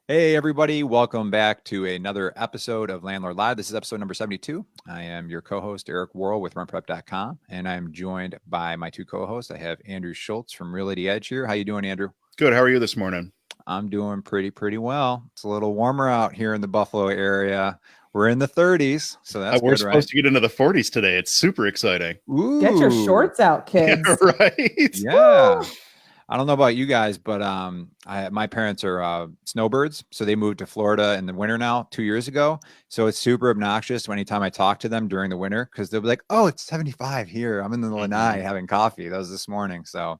Hey, everybody. Welcome back to another episode of Landlord Live. This is episode number 72. I am your co-host, Eric Worrell with RentPrep.com, and I'm joined by my two co-hosts. I have Andrew Schultz from Realty Edge here. How you doing, Andrew? Good. How are you this morning? I'm doing pretty well. It's a little warmer out here in the Buffalo area. We're in the 30s, so that's we're good, supposed to get into the 40s today. It's super exciting. Ooh. Get your shorts out, kids. Yeah, right? Yeah. I don't know about you guys, but my parents are snowbirds, so they moved to Florida in the winter now 2 years ago. So it's super obnoxious anytime I talk to them during the winter because they'll be like, "Oh, it's 75 here. I'm in the Lanai having coffee." That was this morning, so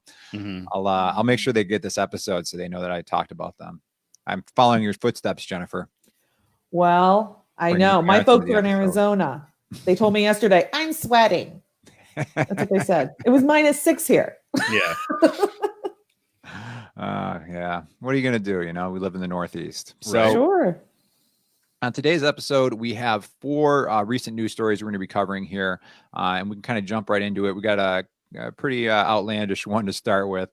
I'll make sure they get this episode so they know that I talked about them. I'm following your footsteps, Jennifer. Well, I know my folks are in Arizona. They told me yesterday, "I'm sweating." That's what they said. It was -6 here. Yeah. Yeah. What are you going to do? You know, we live in the Northeast. So sure. On today's episode, we have four recent news stories we're going to be covering here, and we can kind of jump right into it. We got a pretty outlandish one to start with.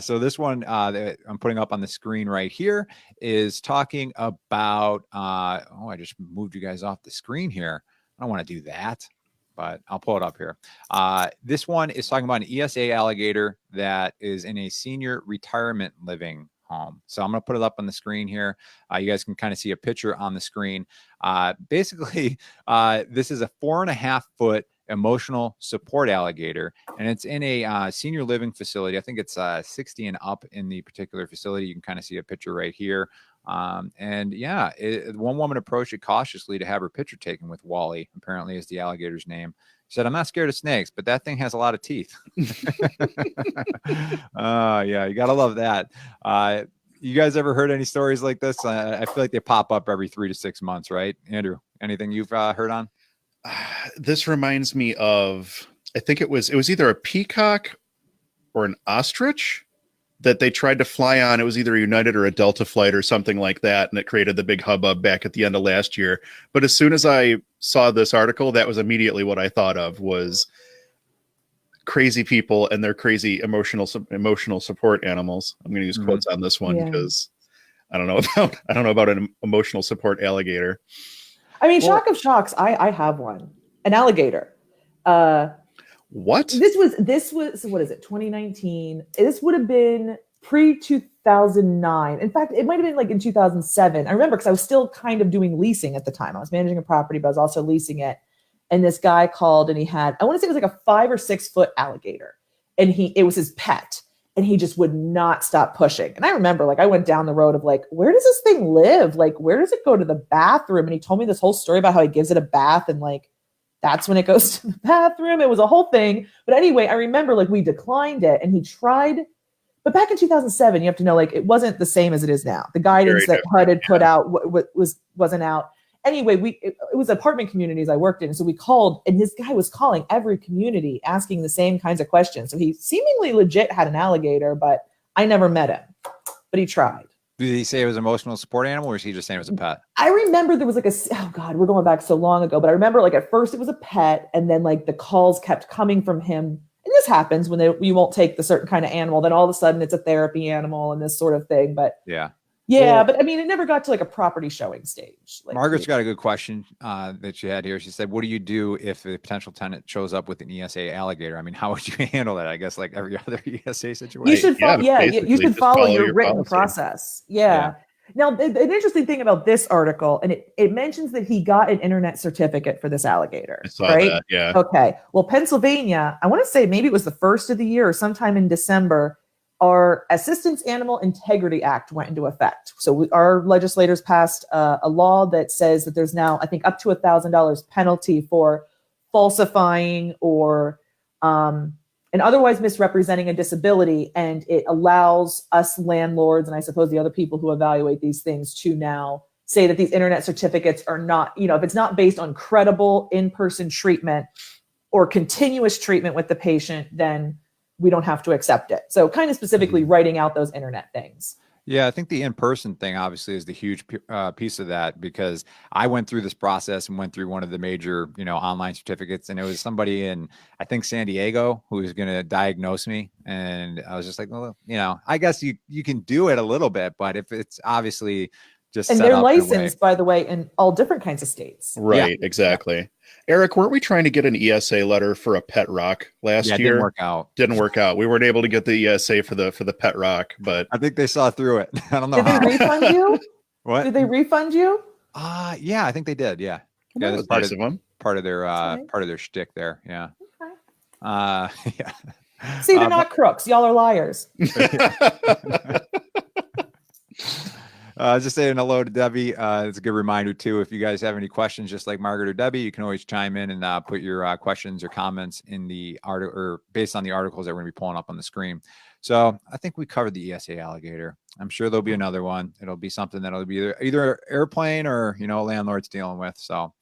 So this one that I'm putting up on the screen right here is talking about, I just moved you guys off the screen here. I don't want to do that, but I'll pull it up here. This one is talking about an ESAligator that is in a senior retirement living home. So I'm going to put it up on the screen here. You guys can kind of see a picture on the screen. Basically, this is a 4.5-foot emotional support alligator, and it's in a senior living facility. I think it's 60 and up in the particular facility. You can kind of see a picture right here. And yeah, one woman approached it cautiously to have her picture taken with Wally, apparently is the alligator's name. She said, "I'm not scared of snakes, but that thing has a lot of teeth." Yeah, you gotta love that. You guys ever heard any stories like this? I feel like they pop up every 3 to 6 months, right? Andrew, anything you've heard on? This reminds me of, I think it was either a peacock or an ostrich that they tried to fly on. It was either a United or a Delta flight or something like that. And it created the big hubbub back at the end of last year. But as soon as I saw this article, that was immediately what I thought of was crazy people and their crazy emotional support animals. I'm going to use quotes on this one because I don't know about an emotional support alligator. I mean, shock of shocks. I have one, an alligator. What? This was what is it? 2019. This would have been pre-2009. In fact, it might have been like in 2007. I remember because I was still kind of doing leasing at the time. I was managing a property, but I was also leasing it. And this guy called and he had, I want to say it was like a 5 or 6 foot alligator, and it was his pet, and he just would not stop pushing. And I remember, like, I went down the road of like, where does this thing live? Like, where does it go to the bathroom? And he told me this whole story about how he gives it a bath, and like, that's when it goes to the bathroom. It was a whole thing. But anyway, I remember like we declined it and he tried. But back in 2007, you have to know, like, it wasn't the same as it is now. The guidance that HUD had put out wasn't out. Anyway, it was apartment communities I worked in. So we called, and this guy was calling every community asking the same kinds of questions. So he seemingly legit had an alligator, but I never met him. But he tried. Did he say it was an emotional support animal, or is he just saying it was a pet? I remember there was like we're going back so long ago, but I remember like at first it was a pet, and then like the calls kept coming from him. And this happens when you won't take the certain kind of animal, then all of a sudden it's a therapy animal and this sort of thing. But yeah, but I mean, it never got to like a property showing stage. Like, Margaret's got a good question that she had here. She said, "What do you do if a potential tenant shows up with an ESAligator? I mean, how would you handle that? I guess like every other ESA situation." You should you should follow your written process. Yeah. Now, an interesting thing about this article, and it mentions that he got an internet certificate for this alligator. I saw that, yeah. Okay. Well, Pennsylvania, I want to say maybe it was the first of the year or sometime in December, our Assistance Animal Integrity Act went into effect. So our legislators passed a law that says that there's now, I think, up to $1,000 penalty for falsifying or and otherwise misrepresenting a disability. And it allows us landlords, and I suppose the other people who evaluate these things, to now say that these internet certificates are not, if it's not based on credible in-person treatment or continuous treatment with the patient, then we don't have to accept it. So kind of specifically writing out those internet things. Yeah, I think the in-person thing obviously is the huge piece of that, because I went through this process and went through one of the major, online certificates, and it was somebody in, I think, San Diego who was going to diagnose me. And I was just like, well, I guess you can do it a little bit, but if it's obviously just And set they're up in a way. licensed, by the way, in all different kinds of states. Right, exactly. Eric, weren't we trying to get an ESA letter for a pet rock last Yeah, it year? didn't work out. Didn't work out. We weren't able to get the ESA for the pet rock, but I think they saw through it. I don't know Did they how. refund you? What? Did they refund you? Yeah, I think they did. Yeah. that was part nice of them. part of their nice. part of their shtick there. Yeah. Okay. Yeah. See, they're not crooks. Y'all are liars. Just saying hello to Debbie. It's a good reminder too. If you guys have any questions, just like Margaret or Debbie, you can always chime in and put your questions or comments in the article or based on the articles that we're going to be pulling up on the screen. So I think we covered the ESAligator. I'm sure there'll be another one. It'll be something that'll be either airplane or landlords dealing with. So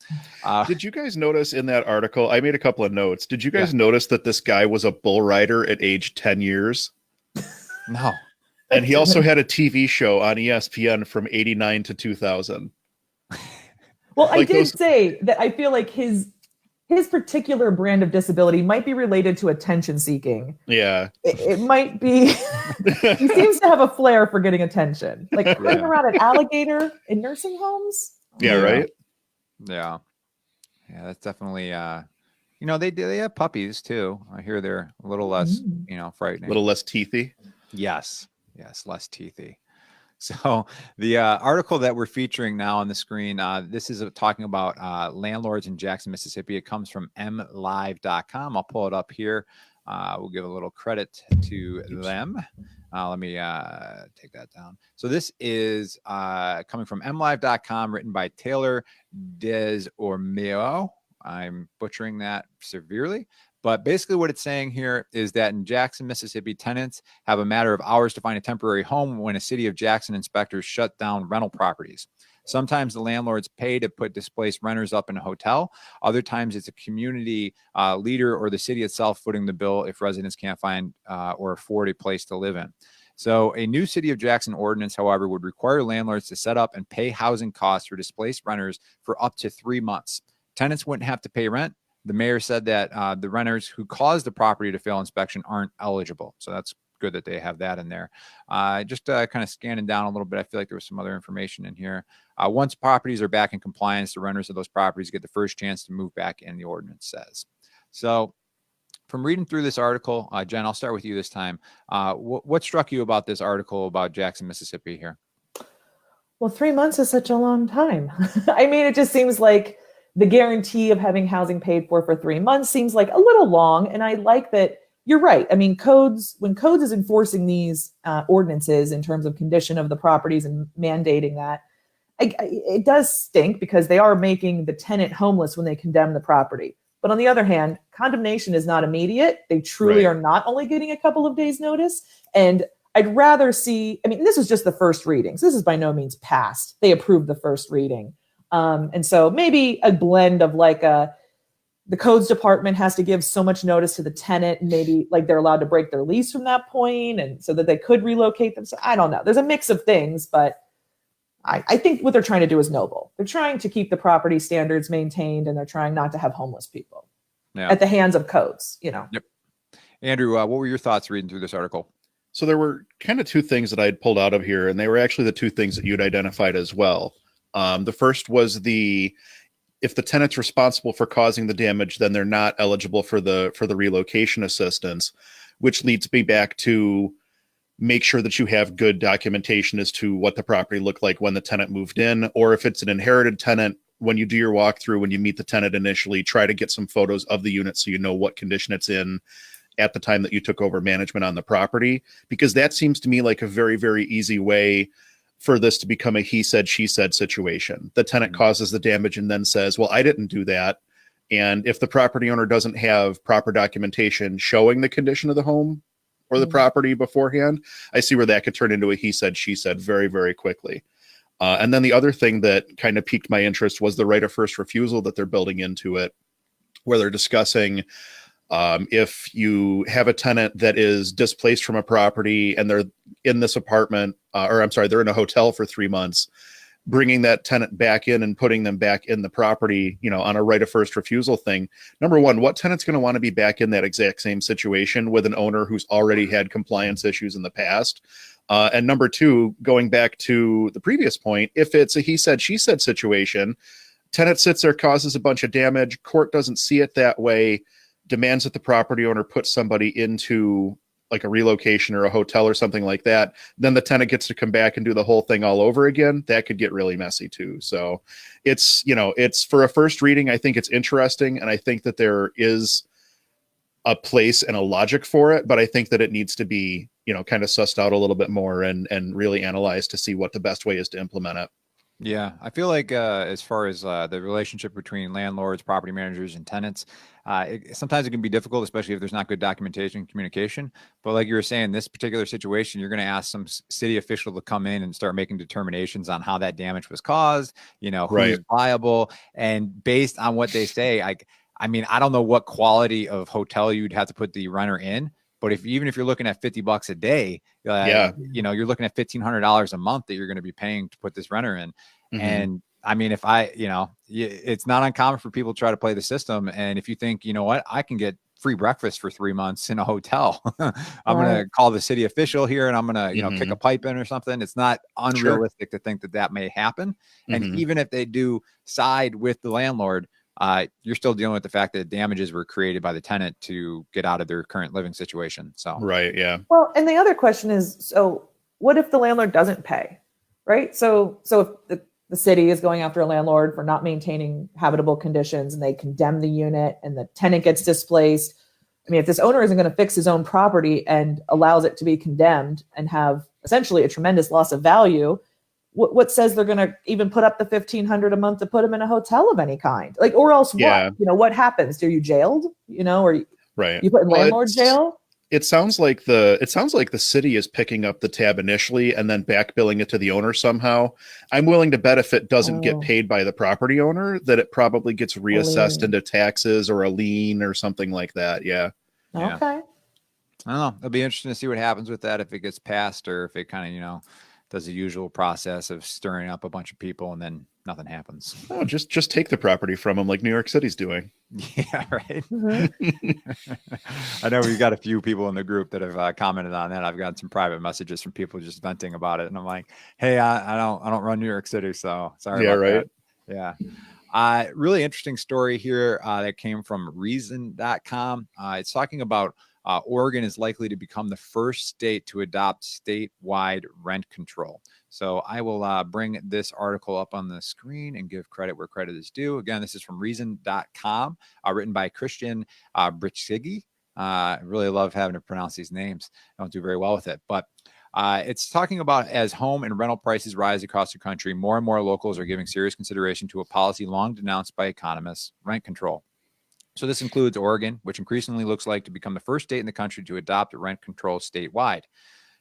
did you guys notice in that article? I made a couple of notes. Did you guys notice that this guy was a bull rider at age 10 years? No. And he also had a TV show on ESPN from 89 to 2000. Well, I did say that I feel like his particular brand of disability might be related to attention seeking. Yeah. It might be. He seems to have a flair for getting attention. Like running around an alligator in nursing homes. Yeah, right? Yeah. Yeah, that's definitely they have puppies too. I hear they're a little less, frightening. A little less teethy. Yes, less teethy. So the article that we're featuring now on the screen, this is talking about landlords in Jackson, Mississippi. It comes from mlive.com. I'll pull it up here. We'll give a little credit to them. Let me take that down. So this is coming from mlive.com, written by Taylor Desormeaux. I'm butchering that severely. But basically what it's saying here is that in Jackson, Mississippi, tenants have a matter of hours to find a temporary home when a city of Jackson inspectors shut down rental properties. Sometimes the landlords pay to put displaced renters up in a hotel. Other times it's a community leader or the city itself footing the bill if residents can't find or afford a place to live in. So a new City of Jackson ordinance, however, would require landlords to set up and pay housing costs for displaced renters for up to 3 months. Tenants wouldn't have to pay rent. The mayor said that the renters who caused the property to fail inspection aren't eligible. So that's good that they have that in there. Just kind of scanning down a little bit, I feel like there was some other information in here. Once properties are back in compliance, the renters of those properties get the first chance to move back in, the ordinance says. So from reading through this article, Jen, I'll start with you this time. What struck you about this article about Jackson, Mississippi here? Well, 3 months is such a long time. I mean, it just seems like the guarantee of having housing paid for 3 months seems like a little long. And I like that you're right. I mean, when codes is enforcing these ordinances in terms of condition of the properties and mandating that, it does stink because they are making the tenant homeless when they condemn the property. But on the other hand, condemnation is not immediate. They truly are not only getting a couple of days notice. And I'd rather see, I mean, this was just the first readings. This is by no means passed. They approved the first reading. And so maybe a blend of like the codes department has to give so much notice to the tenant, and maybe like they're allowed to break their lease from that point, and so that they could relocate them. So I don't know. There's a mix of things, but I think what they're trying to do is noble. They're trying to keep the property standards maintained, and they're trying not to have homeless people at the hands of codes, Yep. Andrew, what were your thoughts reading through this article? So there were kind of two things that I'd pulled out of here, and they were actually the two things that you'd identified as well. The first was if the tenant's responsible for causing the damage, then they're not eligible for the relocation assistance, which leads me back to make sure that you have good documentation as to what the property looked like when the tenant moved in, or if it's an inherited tenant, when you do your walkthrough, when you meet the tenant initially, try to get some photos of the unit so you know what condition it's in at the time that you took over management on the property, because that seems to me like a very, very easy way for this to become a he said, she said situation. The tenant causes the damage and then says, well, I didn't do that. And if the property owner doesn't have proper documentation showing the condition of the home or the property beforehand, I see where that could turn into a he said, she said very, very quickly. And then the other thing that kind of piqued my interest was the right of first refusal that they're building into it, where they're discussing if you have a tenant that is displaced from a property and they're in this apartment, they're in a hotel for 3 months, bringing that tenant back in and putting them back in the property, on a right of first refusal thing. Number one, what tenant's going to want to be back in that exact same situation with an owner who's already had compliance issues in the past? And number two, going back to the previous point, if it's a he said, she said situation, tenant sits there, causes a bunch of damage, court doesn't see it that way, demands that the property owner put somebody into like a relocation or a hotel or something like that, then the tenant gets to come back and do the whole thing all over again. That could get really messy too. So it's, it's for a first reading. I think it's interesting. And I think that there is a place and a logic for it, but I think that it needs to be, kind of sussed out a little bit more and really analyzed to see what the best way is to implement it. Yeah, I feel like as far as the relationship between landlords, property managers, and tenants, sometimes it can be difficult, especially if there's not good documentation and communication. But like you were saying, this particular situation, you're going to ask some city official to come in and start making determinations on how that damage was caused, who's liable. And based on what they say, I mean, I don't know what quality of hotel you'd have to put the renter in. But even if you're looking at $50 a day, you're looking at $1,500 a month that you're going to be paying to put this renter in. Mm-hmm. And I mean, if it's not uncommon for people to try to play the system. And if you think, what, I can get free breakfast for 3 months in a hotel, I'm going to call the city official here and I'm going to, kick a pipe in or something. It's not unrealistic to think that may happen. And even if they do side with the landlord, you're still dealing with the fact that damages were created by the tenant to get out of their current living situation. So, right. Yeah. Well, and the other question is, so what if the landlord doesn't pay? Right. So if the city is going after a landlord for not maintaining habitable conditions and they condemn the unit and the tenant gets displaced. I mean, if this owner isn't going to fix his own property and allows it to be condemned and have essentially a tremendous loss of value, what says they're going to even put up the $1,500 a month to put them in a hotel of any kind? Like, or else what? What happens? Are you jailed? Or you put in landlord jail? It sounds like the city is picking up the tab initially and then back billing it to the owner somehow. I'm willing to bet if it doesn't get paid by the property owner, that it probably gets reassessed into taxes or a lien or something like that. Yeah. Okay. I don't know. It'll be interesting to see what happens with that, if it gets passed or if it kind of, does the usual process of stirring up a bunch of people and then nothing happens. Oh, just take the property from them like New York City's doing. Yeah, right. I know we've got a few people in the group that have commented on that. I've got some private messages from people just venting about it, and I'm like, "Hey, I don't run New York City, so sorry about that." Yeah. Really interesting story here that came from reason.com. It's talking about Oregon is likely to become the first state to adopt statewide rent control. So I will bring this article up on the screen and give credit where credit is due. Again, this is from reason.com, written by Christian Brichigi. I really love having to pronounce these names. I don't do very well with it, but it's talking about as home and rental prices rise across the country, more and more locals are giving serious consideration to a policy long denounced by economists, rent control. So this includes Oregon, which increasingly looks like to become the first state in the country to adopt rent control statewide.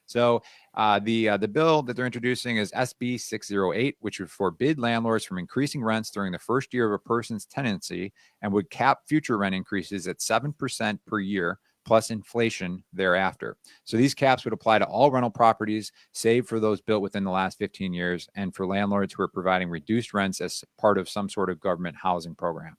So the bill that they're introducing is SB 608, which would forbid landlords from increasing rents during the first year of a person's tenancy and would cap future rent increases at 7% per year plus inflation thereafter. So these caps would apply to all rental properties, save for those built within the last 15 years, and for landlords who are providing reduced rents as part of some sort of government housing program.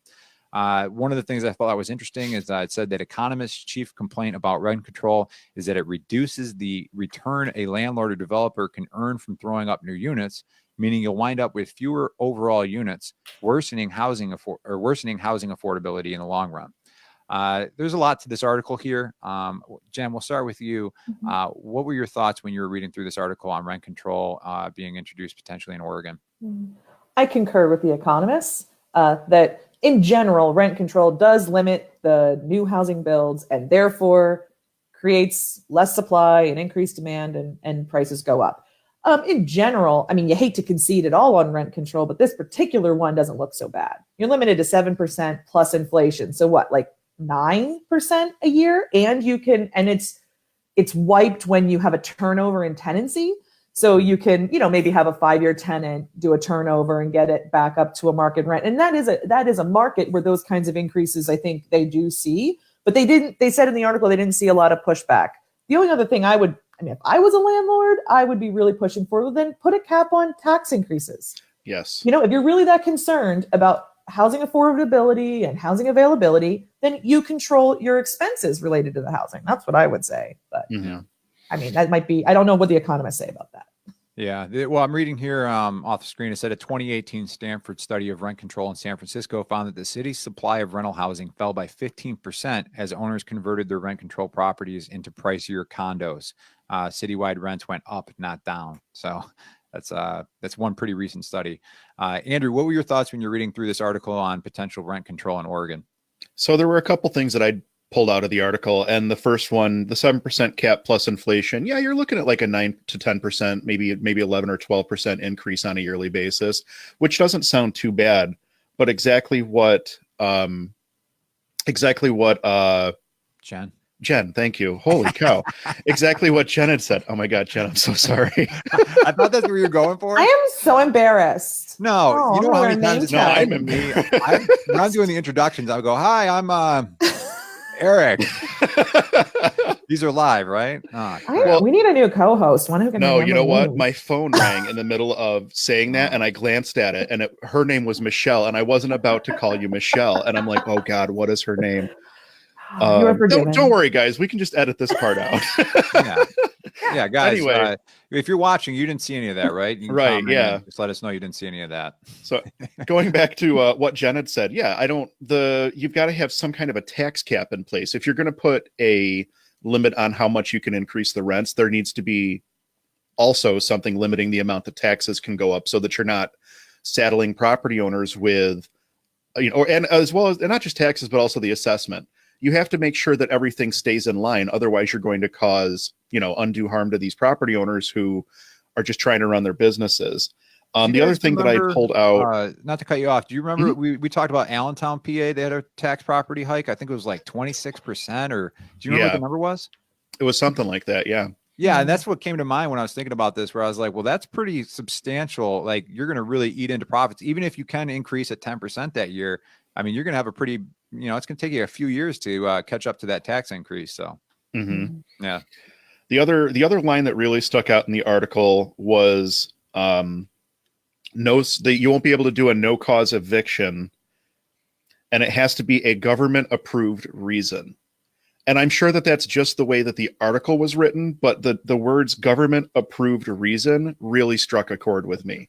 One of the things I thought was interesting is it said that economists' chief complaint about rent control is that it reduces the return a landlord or developer can earn from throwing up new units, meaning you'll wind up with fewer overall units, worsening housing affordability in the long run. There's a lot to this article here. Jen, we'll start with you. What were your thoughts when you were reading through this article on rent control being introduced potentially in Oregon? I concur with the economists that in general, rent control does limit the new housing builds and therefore creates less supply and increased demand and prices go up. In general, I mean, you hate to concede at all on rent control, but this particular one doesn't look so bad. You're limited to 7% plus inflation. So what, like 9% a year? And it's wiped when you have a turnover in tenancy. So you can, maybe have a 5-year tenant do a turnover and get it back up to a market rent. And that is a market where those kinds of increases, I think they do see, but they said in the article, they didn't see a lot of pushback. The only other thing if I was a landlord, I would be really pushing for, then put a cap on tax increases. Yes. If you're really that concerned about housing affordability and housing availability, then you control your expenses related to the housing. That's what I would say. But I mean, that might be, I don't know what the economists say about that. Yeah. Well, I'm reading here off the screen. It said a 2018 Stanford study of rent control in San Francisco found that the city's supply of rental housing fell by 15% as owners converted their rent control properties into pricier condos. Citywide rents went up, not down. So that's one pretty recent study. Andrew, what were your thoughts when you're reading through this article on potential rent control in Oregon? So there were a couple things that I pulled out of the article, and the first one, the 7% cap plus inflation. Yeah, you're looking at like a 9 to 10%, maybe 11 or 12% increase on a yearly basis, which doesn't sound too bad. But exactly what Jen, thank you. Holy cow. Exactly what Jen had said. Oh my God, Jen, I'm so sorry. I thought that's what you were going for. I am so embarrassed. No, Oh, you know I'm how gonna many wear a times it's name happened tag. to me. When I'm doing the introductions, I'll go, "Hi, I'm Eric." These are live, right? Oh, crap. We need a new co-host. One who can No, you remember know what? names. My phone rang in the middle of saying that, and I glanced at it, and her name was Michelle, and I wasn't about to call you Michelle. And I'm like, oh God, what is her name? You are forgiven. Don't worry, guys. We can just edit this part out. Yeah, guys. Anyway. If you're watching, you didn't see any of that, right? You can Right, comment yeah. and just let us know you didn't see any of that. So going back to what Jen had said, yeah, you've got to have some kind of a tax cap in place. If you're going to put a limit on how much you can increase the rents, there needs to be also something limiting the amount that taxes can go up so that you're not saddling property owners with, and as well as, and not just taxes, but also the assessment. You have to make sure that everything stays in line. Otherwise, you're going to cause, undue harm to these property owners who are just trying to run their businesses. The other thing that I pulled out, not to cut you off, do you remember we talked about Allentown, PA? They had a tax property hike. I think it was like 26%, or do you remember what the number was? It was something like that. Yeah. Yeah. And that's what came to mind when I was thinking about this, where I was like, well, that's pretty substantial. Like, you're going to really eat into profits. Even if you can increase at 10% that year, I mean, you're going to have a pretty, it's going to take you a few years to catch up to that tax increase. So, yeah. The other line that really stuck out in the article was that you won't be able to do a no cause eviction, and it has to be a government approved reason. And I'm sure that that's just the way that the article was written, but the words government approved reason really struck a chord with me.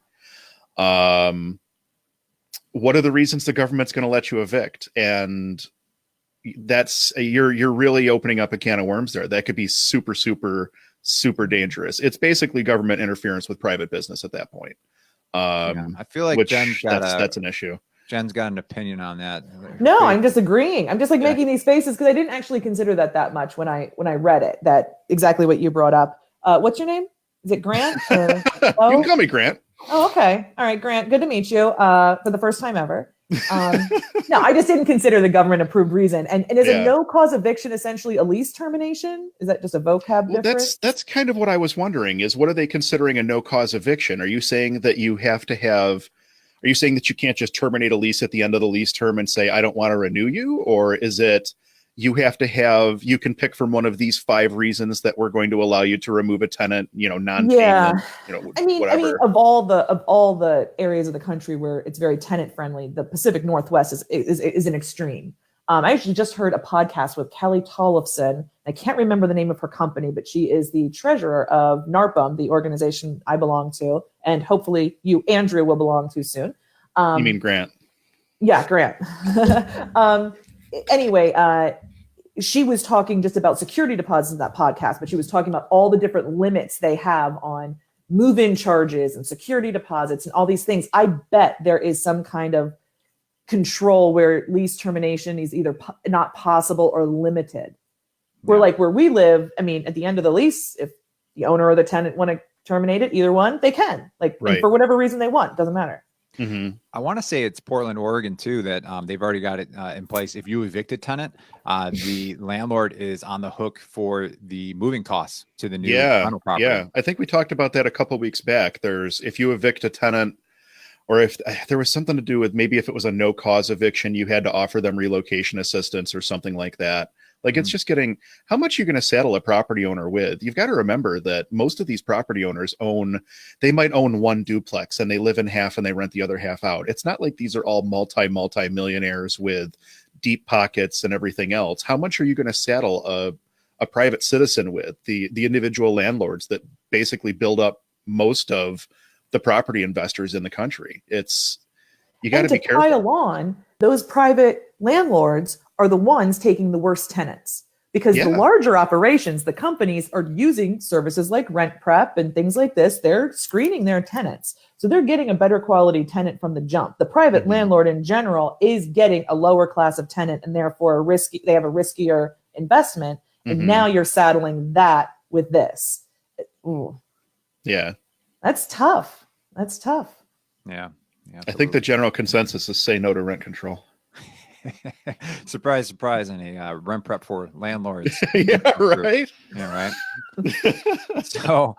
What are the reasons the government's going to let you evict? And that's you're really opening up a can of worms there. That could be super, super, super dangerous. It's basically government interference with private business at that point. I feel like that's an issue. Jen's got an opinion on that. No, I'm just agreeing. I'm just making these faces because I didn't actually consider that much when I read it. That exactly what you brought up. What's your name? Is it Grant? Or, You can call me Grant. Oh, okay. All right, Grant. Good to meet you for the first time ever. No, I just didn't consider the government approved reason. And is a no cause eviction essentially a lease termination? Is that just a vocab difference? That's kind of what I was wondering is what are they considering a no cause eviction? Are you saying that you have to have, are you saying that you can't just terminate a lease at the end of the lease term and say, I don't want to renew you? Or is it you have to have, you can pick from one of these 5 reasons that we're going to allow you to remove a tenant, non-payment, I mean, of all the areas of the country where it's very tenant friendly, the Pacific Northwest is an extreme. I actually just heard a podcast with Kelly Tollefson. I can't remember the name of her company, but she is the treasurer of NARPM, the organization I belong to, and hopefully you, Andrew, will belong to soon. You mean Grant? Yeah, Grant. Anyway, she was talking just about security deposits in that podcast, but she was talking about all the different limits they have on move-in charges and security deposits and all these things. I bet there is some kind of control where lease termination is either not possible or limited. Where we live, I mean, at the end of the lease, if the owner or the tenant want to terminate it, either one, they can. And for whatever reason they want, doesn't matter. Mm-hmm. I want to say it's Portland, Oregon, too, that they've already got it in place. If you evict a tenant, the landlord is on the hook for the moving costs to the new rental property. Yeah, I think we talked about that a couple of weeks back. If you evict a tenant, or if there was something to do with maybe if it was a no cause eviction, you had to offer them relocation assistance or something like that. It's just getting, how much you're going to saddle a property owner with. You've got to remember that most of these property owners they might own one duplex and they live in half and they rent the other half out. It's not like these are all multi-millionaires with deep pockets and everything else. How much are you going to saddle a private citizen with, the individual landlords that basically build up most of the property investors in the country. You got to be careful. Pile on, those private landlords are the ones taking the worst tenants, because the larger operations, the companies, are using services like rent prep and things like this. They're screening their tenants. So they're getting a better quality tenant from the jump. The private landlord in general is getting a lower class of tenant, and therefore they have a riskier investment. And now you're saddling that with this. Ooh. Yeah. That's tough. That's tough. Yeah. I think the general consensus is say no to rent control. Surprise, surprise, any rent prep for landlords. Yeah, right. Yeah, right. So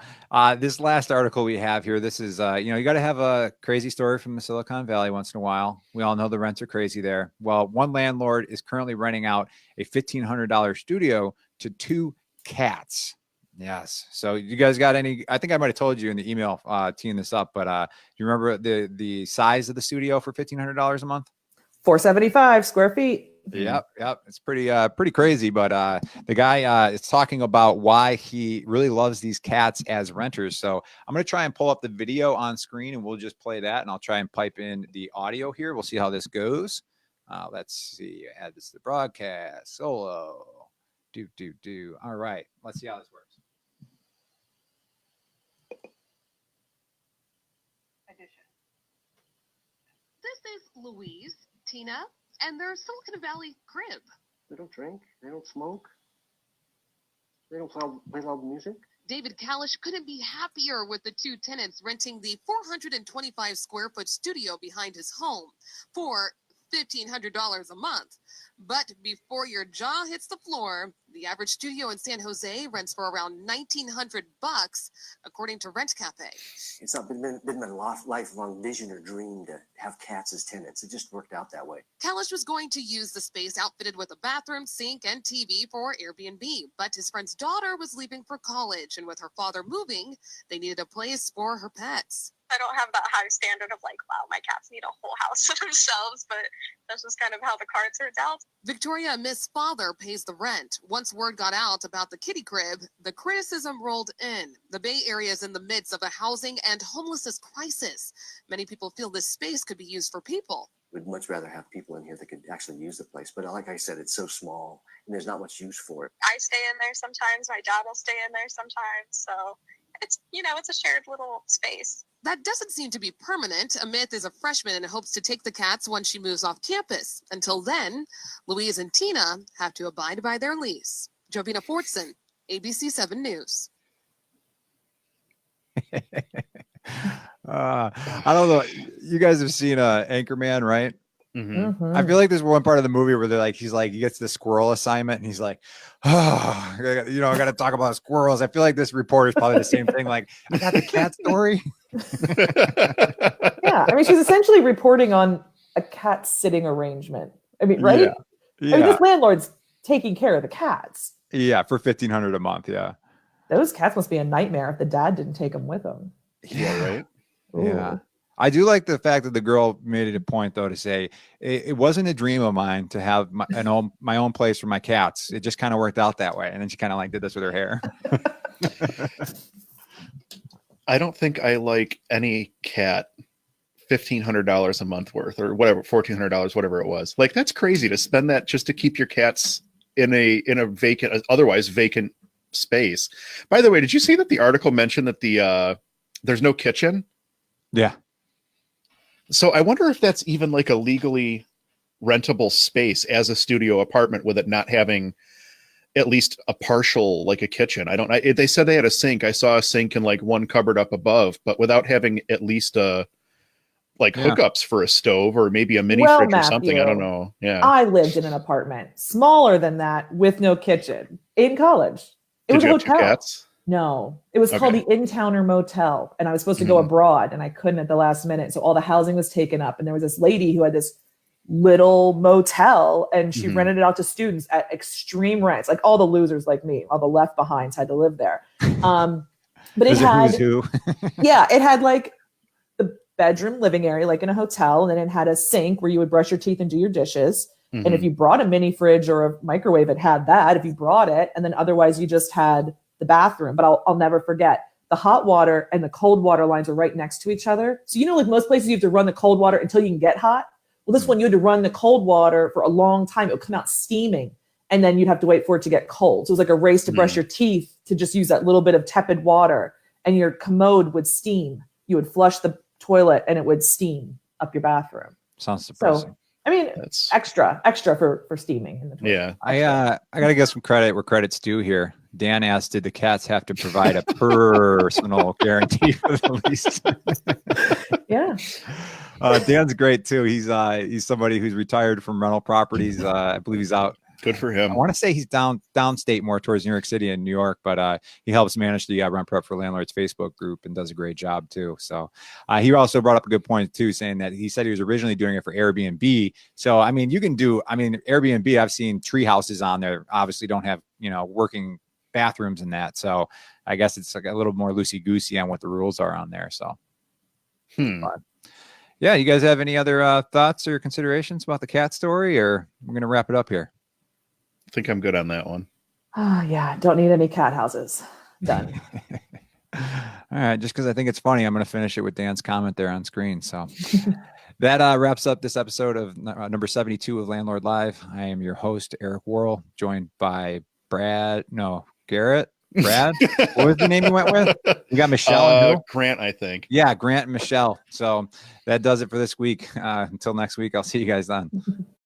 this last article we have here, this is, you got to have a crazy story from the Silicon Valley once in a while. We all know the rents are crazy there. Well, one landlord is currently renting out a $1,500 studio to 2 cats. Yes. So you guys got any? I think I might have told you in the email teeing this up, but you remember the size of the studio for $1,500 a month? 475 square feet. Yep. It's pretty crazy. But the guy is talking about why he really loves these cats as renters. So I'm going to try and pull up the video on screen, and we'll just play that, and I'll try and pipe in the audio here. We'll see how this goes. Let's see. Add this to the broadcast. Solo. Do. All right. Let's see how this works. This is Louise, Tina, and their Silicon Valley crib. They don't drink. They don't smoke. They don't play loud music. David Kalish couldn't be happier with the 2 tenants renting the 425 square foot studio behind his home for $1,500 a month. But before your jaw hits the floor, the average studio in San Jose rents for around $1,900, according to Rent Cafe. It's not been my lifelong vision or dream to have cats as tenants. It just worked out that way. Kalish was going to use the space outfitted with a bathroom, sink, and TV for Airbnb, but his friend's daughter was leaving for college, and with her father moving, they needed a place for her pets. I don't have that high standard of like, wow, my cats need a whole house to themselves, but that's just kind of how the card turns out. Victoria Miss' father pays the rent. Once word got out about the kitty crib, the criticism rolled in. The Bay Area is in the midst of a housing and homelessness crisis. Many people feel this space could be used for people. We'd much rather have people in here that could actually use the place. But like I said, it's so small and there's not much use for it. I stay in there sometimes. My dad will stay in there sometimes. So it's, it's a shared little space. That doesn't seem to be permanent. Amit is a freshman and hopes to take the cats when she moves off campus. Until then, Louise and Tina have to abide by their lease. Jovina Fortson, ABC 7 News. I don't know. You guys have seen Anchorman, right? Mm-hmm. I feel like there's one part of the movie where he gets the squirrel assignment and he's like, oh, I got to talk about squirrels. I feel like this reporter's probably the same thing. Like, I got the cat story. Yeah. I mean, she's essentially reporting on a cat sitting arrangement. I mean, right? Yeah. I mean, this landlord's taking care of the cats. Yeah. For $1,500 a month. Yeah. Those cats must be a nightmare if the dad didn't take them with him. Yeah. Right. Ooh. Yeah. I do like the fact that the girl made it a point, though, to say it wasn't a dream of mine to have my own place for my cats. It just kind of worked out that way. And then she kind of did this with her hair. I don't think I like any cat $1,500 a month worth or whatever, $1,400, whatever it was. Like, that's crazy to spend that just to keep your cats in a vacant, otherwise vacant space. By the way, did you see that the article mentioned that there's no kitchen? Yeah. So I wonder if that's even like a legally rentable space as a studio apartment with it not having at least a partial, like a kitchen. I don't know. They said they had a sink. I saw a sink in like one cupboard up above, but without having at least hookups for a stove or maybe a mini fridge or something. I don't know. Yeah. I lived in an apartment smaller than that with no kitchen in college. It was a hotel. 2 cats? No, it was called the In-Towner Motel, and I was supposed to go abroad, and I couldn't at the last minute. So all the housing was taken up, and there was this lady who had this little motel, and she rented it out to students at extreme rents. Like all the losers like me, all the left behinds had to live there. But it had, it had like the bedroom living area, like in a hotel, and then it had a sink where you would brush your teeth and do your dishes. And if Mhm. you brought a mini fridge or a microwave, it had that. If you brought it, and then otherwise you just had the bathroom. But I'll never forget, the hot water and the cold water lines are right next to each other. So like most places you have to run the cold water until you can get hot. Well, this one you had to run the cold water for a long time. It would come out steaming, and then you'd have to wait for it to get cold. So it was like a race to brush your teeth to just use that little bit of tepid water, and your commode would steam. You would flush the toilet and it would steam up your bathroom. Sounds depressing. So, I mean, That's extra for steaming in the toilet. yeah. I gotta give some credit where credit's due here. Dan asked, did the cats have to provide a personal guarantee for the lease? Yeah. Dan's great too. He's somebody who's retired from rental properties. I believe he's out. Good for I him. want to say he's downstate more towards New York City and New York, but he helps manage the Rent Prep for Landlords Facebook group and does a great job too. So he also brought up a good point too, saying that he said he was originally doing it for Airbnb. So I mean, Airbnb. I've seen tree houses on there. Obviously, don't have working bathrooms and that. So I guess it's like a little more loosey goosey on what the rules are on there. So yeah, you guys have any other thoughts or considerations about the cat story, or we're gonna wrap it up here? I think I'm good on that one. Yeah. Don't need any cat houses. Done. All right, just because I think it's funny, I'm going to finish it with Dan's comment there on screen. So that wraps up this episode of number 72 of Landlord Live. I am your host, Eric Worrell, joined by Garrett. Brad? What was the name you went with? We got Michelle and who? Grant, I think. Yeah, Grant and Michelle. So that does it for this week. Until next week, I'll see you guys then.